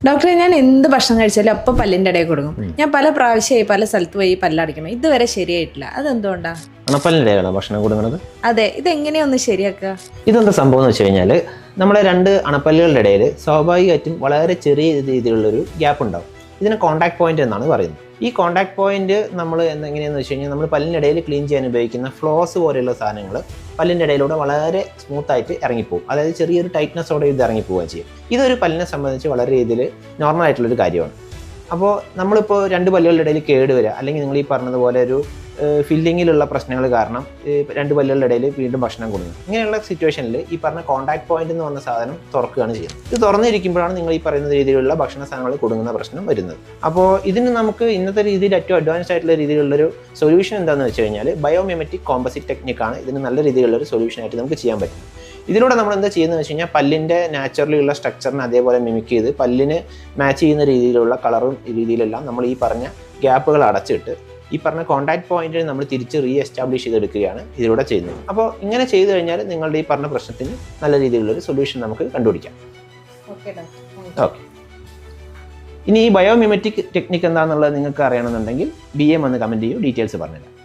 ഡോക്ടറെ, ഞാൻ എന്ത് ഭക്ഷണം കഴിച്ചാലും അപ്പം പല്ലിൻ്റെ ഇടയിൽ കൊടുക്കും. ഞാൻ പല പ്രാവശ്യമായി പല സ്ഥലത്ത് പോയി പല്ലടിക്കണം, ഇതുവരെ ശരിയായിട്ടില്ല. അതെന്തുകൊണ്ടാ? അണപ്പല്ലിൻ്റെയാണോ ഭക്ഷണം കൊടുക്കുന്നത്? അതെ, ഇതെങ്ങനെയൊന്ന് ശരിയാക്കുക? ഇതെന്താ സംഭവം എന്ന് വെച്ച് കഴിഞ്ഞാൽ, നമ്മളെ രണ്ട് അണപ്പല്ലുകളുടെ ഇടയിൽ സ്വാഭാവികമായിട്ടും വളരെ ചെറിയ രീതിയിലുള്ളൊരു ഗ്യാപ്പ് ഉണ്ടാവും. ഇതിനെ കോൺടാക്ട് പോയിന്റ് എന്നാണ് പറയുന്നത്. ഈ കോൺടാക്ട് പോയിന്റ് നമ്മൾ എങ്ങനെയാണെന്ന് വെച്ച് കഴിഞ്ഞാൽ, നമ്മൾ പല്ലിനിടയിൽ ക്ലീൻ ചെയ്യാൻ ഉപയോഗിക്കുന്ന ഫ്ലോസ് പോലെയുള്ള സാധനങ്ങൾ പല്ലിൻ്റെ ഇടയിലൂടെ വളരെ സ്മൂത്തായിട്ട് ഇറങ്ങിപ്പോകും. അതായത് ചെറിയൊരു ടൈറ്റ്നസ്സോടെ ഇത് ഇറങ്ങിപ്പോവുകയും ചെയ്യും. ഇതൊരു പല്ലിനെ സംബന്ധിച്ച് വളരെ രീതിയിൽ നോർമൽ ആയിട്ടുള്ളൊരു കാര്യമാണ്. അപ്പോൾ നമ്മളിപ്പോൾ രണ്ട് പല്ലുകളുടെ ഇടയിൽ കേട് വരിക, അല്ലെങ്കിൽ നിങ്ങൾ ഈ പറഞ്ഞതുപോലെ ഒരു ഫില്ലിങ്ങിലുള്ള പ്രശ്നങ്ങൾ കാരണം രണ്ട് പല്ലുകളുടെ ഇടയിൽ വീണ്ടും ഭക്ഷണം കൊടുക്കുക, ഇങ്ങനെയുള്ള സിറ്റുവേഷനിൽ ഈ പറഞ്ഞ കോൺടാക്ട് പോയിന്റ് എന്ന് പറഞ്ഞ സാധനം തുറക്കുകയാണ് ചെയ്യുന്നത്. ഇത് തുറന്നിരിക്കുമ്പോഴാണ് നിങ്ങൾ ഈ പറയുന്ന രീതിയിലുള്ള ഭക്ഷണ സാധനങ്ങൾ കൊടുക്കുന്ന പ്രശ്നം വരുന്നത്. അപ്പോൾ ഇതിന് നമുക്ക് ഇന്നത്തെ രീതിയിൽ ഏറ്റവും അഡ്വാൻസ്ഡ് ആയിട്ടുള്ള രീതിയിലുള്ളൊരു സൊല്യൂഷൻ എന്താണെന്ന് വെച്ച് കഴിഞ്ഞാൽ, ബയോമിമെറ്റിക് കോമ്പസിറ്റ് ടെക്നിക്കാണ് ഇതിന് നല്ല രീതിയിലുള്ളൊരു സൊല്യൂഷനായിട്ട് നമുക്ക് ചെയ്യാൻ പറ്റും. ഇതിലൂടെ നമ്മൾ എന്താ ചെയ്യുന്നത് വെച്ച് കഴിഞ്ഞാൽ, പല്ലിൻ്റെ നാച്ചുറലി ഉള്ള സ്ട്രക്ചറിനെ അതേപോലെ മിമിക് ചെയ്ത് പല്ലിന് മാച്ച് ചെയ്യുന്ന രീതിയിലുള്ള കളറും രീതിയിലെല്ലാം നമ്മൾ ഈ പറഞ്ഞ ഗ്യാപ്പുകൾ അടച്ചിട്ട് ഈ പറഞ്ഞ കോൺടാക്ട് പോയിന്റിനെ നമ്മൾ തിരിച്ച് റീ എസ്റ്റാബ്ലിഷ് ചെയ്തെടുക്കുകയാണ് ഇതിലൂടെ ചെയ്യുന്നത്. അപ്പോൾ ഇങ്ങനെ ചെയ്തു കഴിഞ്ഞാൽ നിങ്ങളുടെ ഈ പറഞ്ഞ പ്രശ്നത്തിന് നല്ല രീതിയിലുള്ളൊരു സൊല്യൂഷൻ നമുക്ക് കണ്ടുപിടിക്കാം. ഓക്കെ, ഇനി ഈ ബയോമിമെറ്റിക് ടെക്നിക്ക് എന്താണെന്നുള്ളത് നിങ്ങൾക്ക് അറിയണമെന്നുണ്ടെങ്കിൽ BM എന്ന് കമൻറ്റ് ചെയ്യൂ, ഡീറ്റെയിൽസ് പറഞ്ഞുതരാം.